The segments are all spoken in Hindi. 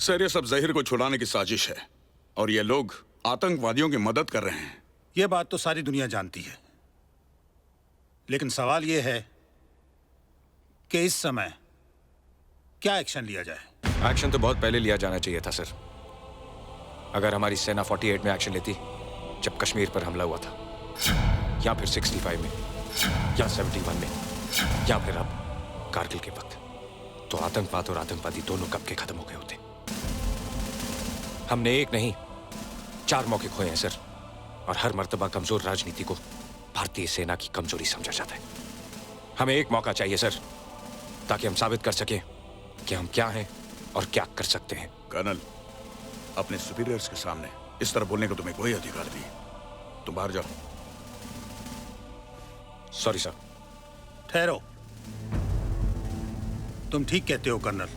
सर, ये सब जहीर को छुड़ाने की साजिश है और ये लोग आतंकवादियों की मदद कर रहे हैं। ये बात तो सारी दुनिया जानती है, लेकिन सवाल ये है कि इस समय क्या एक्शन लिया जाए। एक्शन तो बहुत पहले लिया जाना चाहिए था सर। अगर हमारी सेना 48 में एक्शन लेती जब कश्मीर पर हमला हुआ था, या फिर 65 में, या 71 में, या फिर अब कारगिल के वक्त, तो आतंकवाद और आतंकवादी दोनों कब के खत्म हो गए होते। हमने एक नहीं 4 मौके खोए हैं सर, और हर मर्तबा कमजोर राजनीति को भारतीय सेना की कमजोरी समझा जाता है। हमें एक मौका चाहिए सर, ताकि हम साबित कर सकें कि हम क्या हैं और क्या कर सकते हैं। कर्नल, अपने सुपीरियर्स के सामने इस तरह बोलने का तुम्हें कोई अधिकार नहीं। तुम बाहर जाओ। Sorry sir. ठहरो, तुम ठीक कहते हो कर्नल।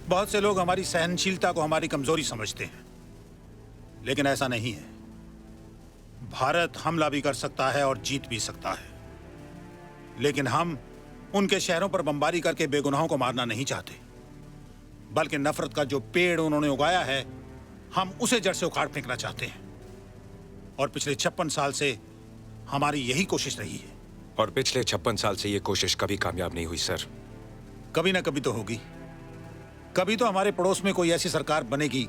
बहुत से लोग हमारी सहनशीलता को हमारी कमजोरी समझते हैं, लेकिन ऐसा नहीं है। भारत हमला भी कर सकता है और जीत भी सकता है, लेकिन हम उनके शहरों पर बमबारी करके बेगुनाहों को मारना नहीं चाहते, बल्कि नफरत का जो पेड़ उन्होंने उगाया है, हम उसे जड़ से उखाड़ फेंकना चाहते हैं। और पिछले 56 साल से हमारी यही कोशिश रही है। और पिछले 56 साल से ये कोशिश कभी कामयाब नहीं हुई सर। कभी ना कभी तो होगी। कभी तो हमारे पड़ोस में कोई ऐसी सरकार बनेगी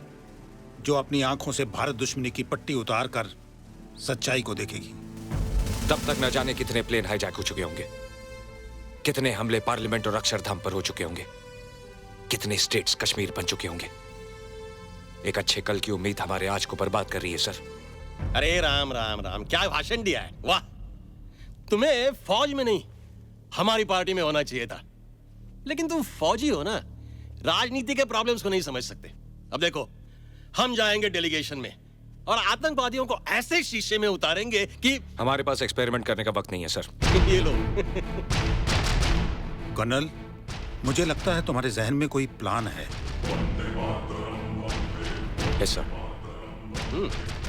जो अपनी आंखों से भारत दुश्मनी की पट्टी उतार कर सच्चाई को देखेगी। तब तक न जाने कितने प्लेन हाईजैक हो चुके होंगे, कितने हमले पार्लियामेंट और अक्षरधाम पर हो चुके होंगे, कितने स्टेट्स कश्मीर बन चुके होंगे। एक अच्छे कल की उम्मीद हमारे आज को बर्बाद कर रही है सर। अरे राम राम राम, क्या भाषण दिया है। वाह, तुम्हें फौज में नहीं हमारी पार्टी में होना चाहिए था, लेकिन तुम फौजी हो ना, राजनीति के प्रॉब्लम्स को नहीं समझ सकते। अब देखो, हम जाएंगे डेलीगेशन में और आतंकवादियों को ऐसे शीशे में उतारेंगे कि हमारे पास एक्सपेरिमेंट करने का वक्त नहीं है सर। ये लो। कर्नल, मुझे लगता है तुम्हारे जहन में कोई प्लान है। Yes sir.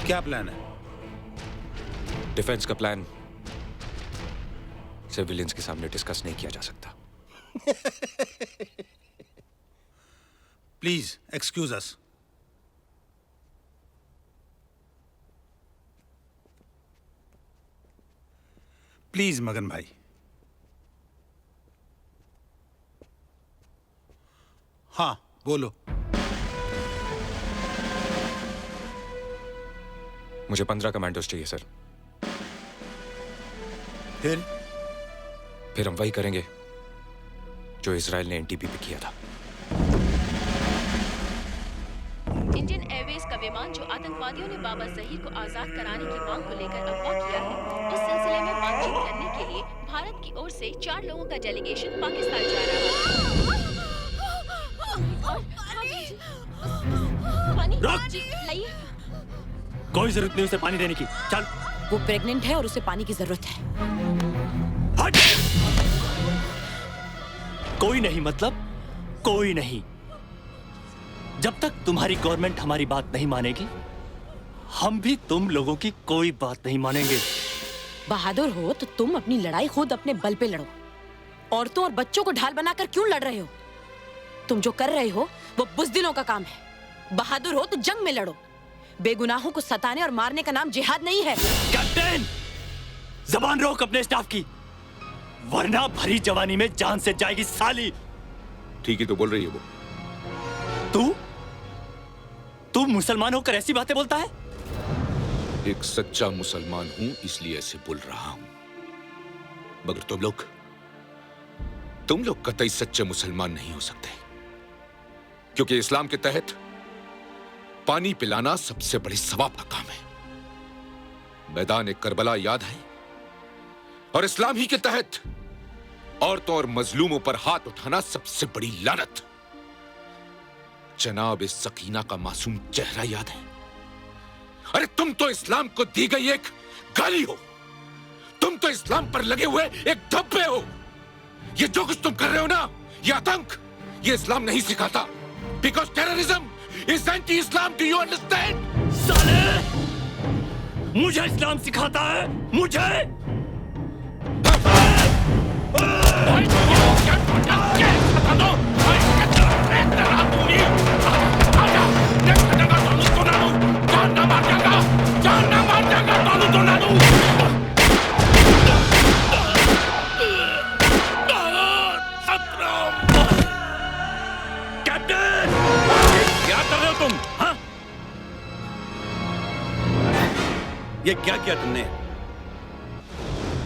क्या प्लान है? डिफेंस का प्लान सिविलियंस के सामने डिस्कस नहीं किया जा सकता। Please excuse us. प्लीज मगन भाई। हाँ बोलो। मुझे 15 कमांडोज चाहिए सर। फिर हम वही करेंगे जो इजराइल ने एनटीपी पे किया था। इंडियन एयरवेज का विमान जो आतंकवादियों ने बाबा जहीर को आजाद कराने की मांग को लेकर अगवा किया है, उस सिलसिले में बातचीत करने के लिए भारत की ओर से 4 लोगों का डेलीगेशन पाकिस्तान जा रहा है। पानी कोई जरूरत नहीं उसे पानी देने की। चल। वो प्रेग्नेंट है और उसे पानी की जरूरत है। हट! कोई नहीं मतलब कोई नहीं। जब तक तुम्हारी गवर्नमेंट हमारी बात नहीं मानेगी, हम भी तुम लोगों की कोई बात नहीं मानेंगे। बहादुर हो तो तुम अपनी लड़ाई खुद अपने बल पे लड़ो। औरतों और बच्चों को ढाल बनाकर क्यों लड़ रहे हो? तुम जो कर रहे हो वो बुज़दिलों का काम है। बहादुर हो तो जंग में लड़ो। बेगुनाहों को सताने और मारने का नाम जिहाद नहीं है। कैप्टन, जबान रोक अपने स्टाफ की, वरना भरी जवानी में जान से जाएगी साली। ठीक ही तो बोल रही है वो। तू मुसलमान होकर ऐसी बातें बोलता है? एक सच्चा मुसलमान हूं इसलिए ऐसे बोल रहा हूं, मगर तुम लोग कतई सच्चे मुसलमान नहीं हो सकते, क्योंकि इस्लाम के तहत पानी पिलाना सबसे बड़ी सवाब का काम है। मैदान करबला याद है, और इस्लाम ही के तहत औरतों और मजलूमों पर हाथ उठाना सबसे बड़ी लानत। जनाब सकीना का मासूम चेहरा याद है? अरे तुम तो इस्लाम को दी गई एक गाली हो, तुम तो इस्लाम पर लगे हुए एक धब्बे हो। ये जो कुछ तुम कर रहे हो ना, ये आतंक, ये इस्लाम नहीं सिखाता। Because terrorism is anti Islam. Do you understand? साले, मुझे इस्लाम सिखाता है, मुझे। क्या ये क्या किया तुमने?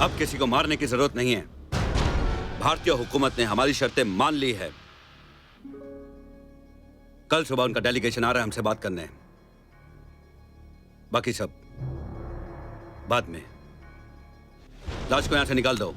अब किसी को मारने की जरूरत नहीं है। भारतीय हुकूमत ने हमारी शर्तें मान ली है। कल सुबह उनका डेलीगेशन आ रहा है हमसे बात करने। बाकी सब बाद में। लाश को यहां से निकाल दो।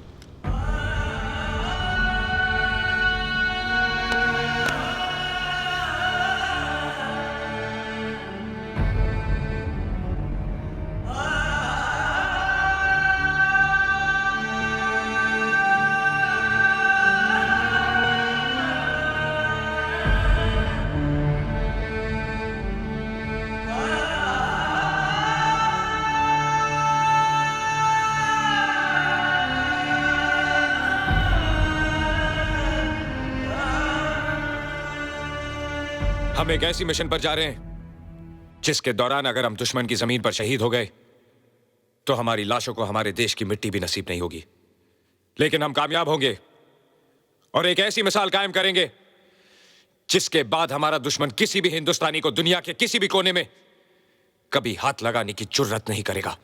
हम एक ऐसी मिशन पर जा रहे हैं जिसके दौरान अगर हम दुश्मन की जमीन पर शहीद हो गए तो हमारी लाशों को हमारे देश की मिट्टी भी नसीब नहीं होगी। लेकिन हम कामयाब होंगे और एक ऐसी मिसाल कायम करेंगे जिसके बाद हमारा दुश्मन किसी भी हिंदुस्तानी को दुनिया के किसी भी कोने में कभी हाथ लगाने की जुर्रत नहीं करेगा।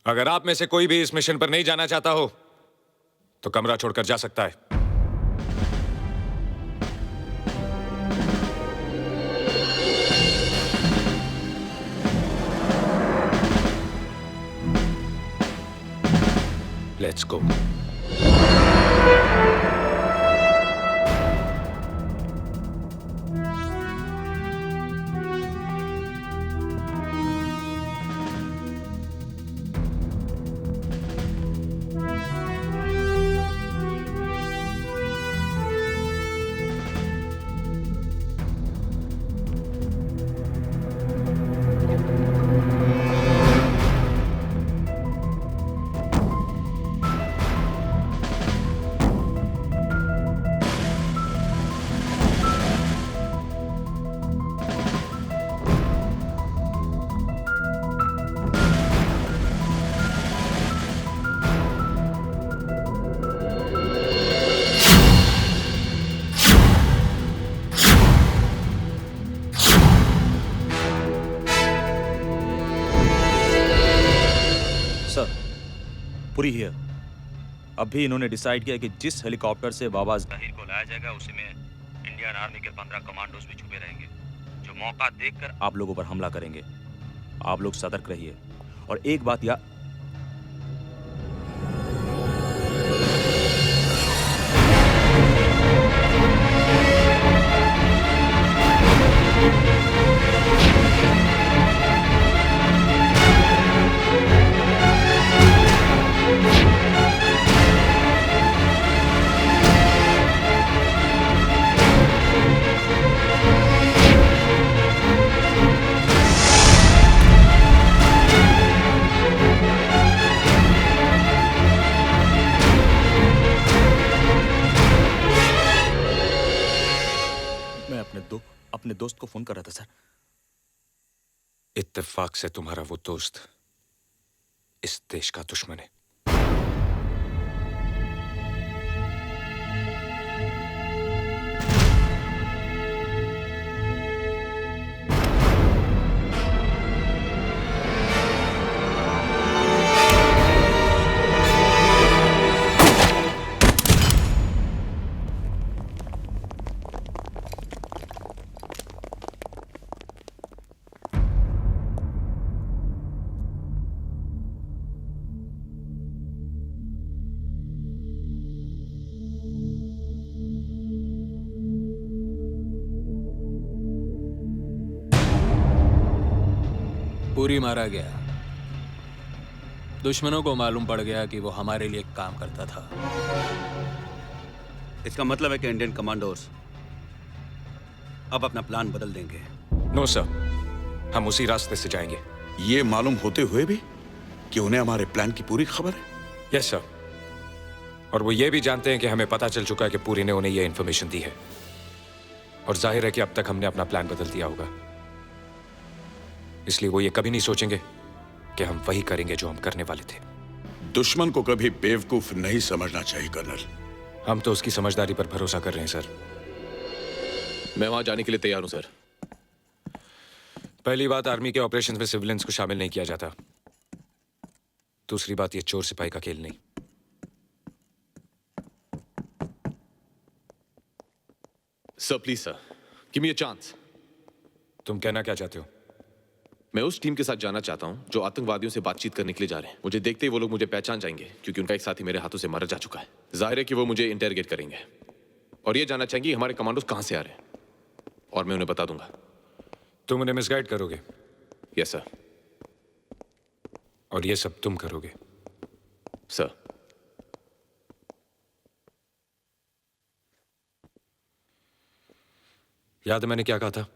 अगर आप में से कोई भी इस मिशन पर नहीं जाना चाहता हो तो कमरा छोड़कर जा सकता है। Let's go. पुरी हियर। अभी इन्होंने डिसाइड किया कि जिस हेलीकॉप्टर से बाबा ज़ाहिर को लाया जाएगा उसी में इंडियन आर्मी के 15 कमांडोज भी छुपे रहेंगे जो मौका देखकर आप लोगों पर हमला करेंगे। आप लोग सतर्क रहिए और एक बात याद अपने दोस्त को फोन कर रहा था सर। इत्तेफाक से तुम्हारा वो दोस्त इस देश का दुश्मन है। पूरी मारा गया। दुश्मनों को मालूम पड़ गया कि वो हमारे लिए काम करता था। इसका मतलब है कि इंडियन कमांडोज अब अपना प्लान बदल देंगे। नो सर, हम उसी रास्ते से जाएंगे। ये मालूम होते हुए भी कि उन्हें हमारे प्लान की पूरी खबर है? यस सर, और वो ये भी जानते हैं कि हमें पता चल चुका है कि पूरी ने उन्हें ये इन्फॉर्मेशन दी है और जाहिर है कि अब तक हमने अपना प्लान बदल दिया होगा। इसलिए वो ये कभी नहीं सोचेंगे कि हम वही करेंगे जो हम करने वाले थे। दुश्मन को कभी बेवकूफ नहीं समझना चाहिए कर्नल। हम तो उसकी समझदारी पर भरोसा कर रहे हैं सर। मैं वहां जाने के लिए तैयार हूं सर। पहली बात, आर्मी के ऑपरेशंस में सिविलियंस को शामिल नहीं किया जाता। दूसरी बात, ये चोर सिपाही का खेल नहीं। Sir please sir, give me a chance. तुम कहना क्या चाहते हो? मैं उस टीम के साथ जाना चाहता हूं जो आतंकवादियों से बातचीत करने के लिए जा रहे हैं। मुझे देखते ही वो लोग मुझे पहचान जाएंगे क्योंकि उनका एक साथी मेरे हाथों से मारा जा चुका है। जाहिर है कि वो मुझे इंटरोगेट करेंगे और ये जानना चाहेंगे हमारे कमांडोज कहां से आ रहे हैं, और मैं उन्हें बता दूंगा। तुम उन्हें मिसगाइड करोगे? Yes sir. और ये सब तुम करोगे? सर। याद है मैंने क्या कहा था?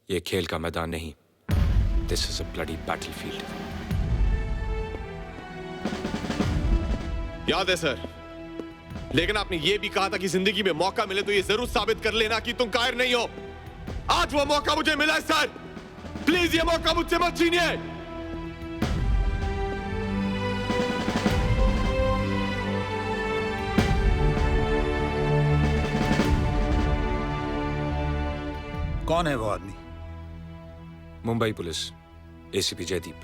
ये खेल का मैदान नहीं, this is a bloody battlefield. याद है सर, लेकिन आपने ये भी कहा था कि जिंदगी में मौका मिले तो ये जरूर साबित कर लेना कि तुम कायर नहीं हो। आज वो मौका मुझे मिला है सर, प्लीज ये मौका मुझसे मत छीनिए। कौन है वो आदमी? Mumbai police, ACP Jaydeep.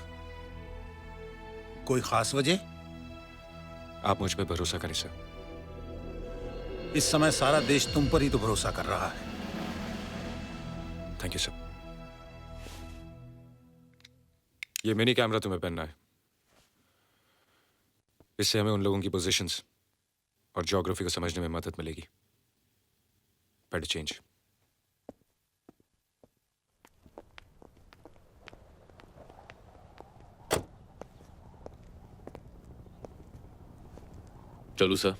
कोई खास वजह? आप मुझ पर भरोसा करें सर। इस समय सारा देश तुम पर ही तो भरोसा कर रहा है। Thank you sir. ये मिनी कैमरा तुम्हें पहनना है। इससे हमें उन लोगों की पोजीशंस और ज्योग्राफी को समझने में मदद मिलेगी। Better change. चलू सर।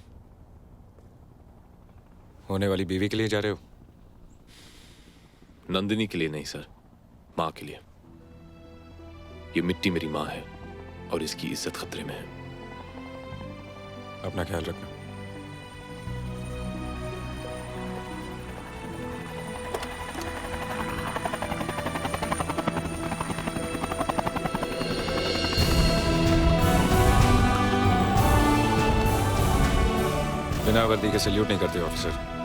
होने वाली बीवी के लिए जा रहे हो? नंदिनी के लिए नहीं सर, मां के लिए। ये मिट्टी मेरी मां है और इसकी इज्जत खतरे में है। अपना ख्याल रखना। बिना वर्दी के सैल्यूट नहीं करते ऑफिसर।